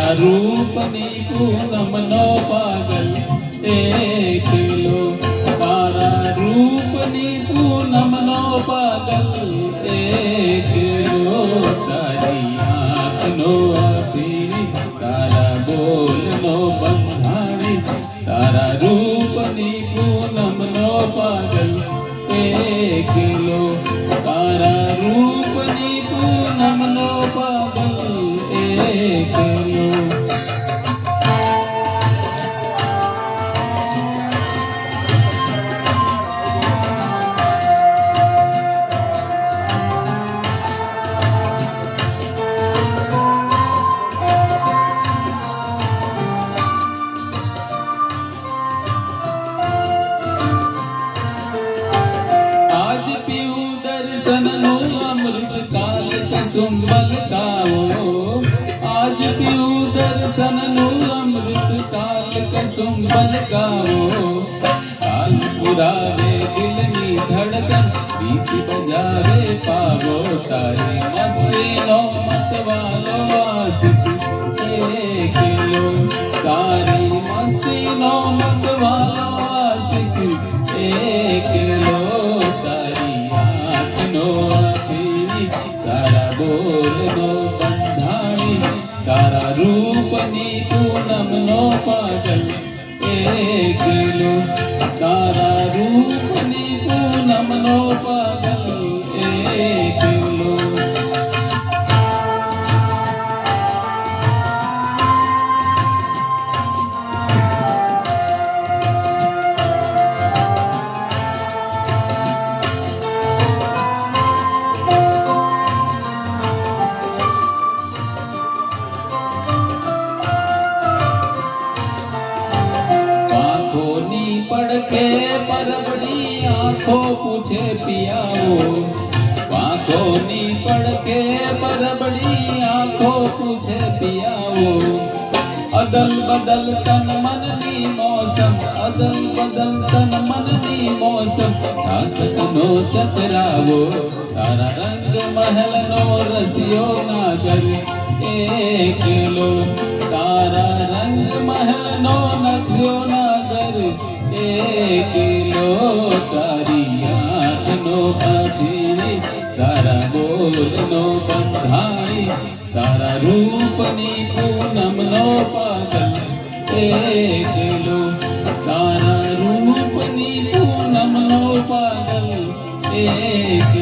તારા રૂપની પૂનમનો પાગલ એકલો, તારા રૂપની પૂનમનો પાગલ એકલો, તારી આંખનો અભિણી, તારા બોલનો બંધાણી, તારા રૂપની પૂનમનો પાગલ એકલો, તારા રૂપની પૂનમનો પાગલ એકલો. દર્શનનું અમૃત કાલ કસુંબલ કાવો, આજ પીવું દર્શનનું અમૃત કાલ કસુંબલ કાવો, કાલ પુરાવે દિલની ધડકન, પ્રીત બજાવે પાવો, તારી મસ્તીનો મતવાલો આશિક એકલો, તારી મસ્તીનો મતવાલો આશિક એકલો, તારા બોલનો બંધાણી, તારા રૂપની પૂનમનો પાગલ એકલો, તારા રૂપની પૂનમનો પાગલ એકલો. પડખે પરબડી આંખો પૂછે પિયાઓ, આંખોની પડખે પરબડી આંખો પૂછે પિયાઓ, અદલ બદલ તન મનની મોસમ, અદલ બદલ તન મનની મોસમ, ચાતકનો ચચરાવો, તારા રંગ મહેલનો રસિયો નાગર એકલો, તારા રંગ મહેલનો નથિયો નાગર એકલો, તારી આંખનો અભિણી, તારા બોલનો બંધાણી, તારા રૂપની પૂનમનો પાગલ એકલો, તારા રૂપની પૂનમનો પાગલ એકલો.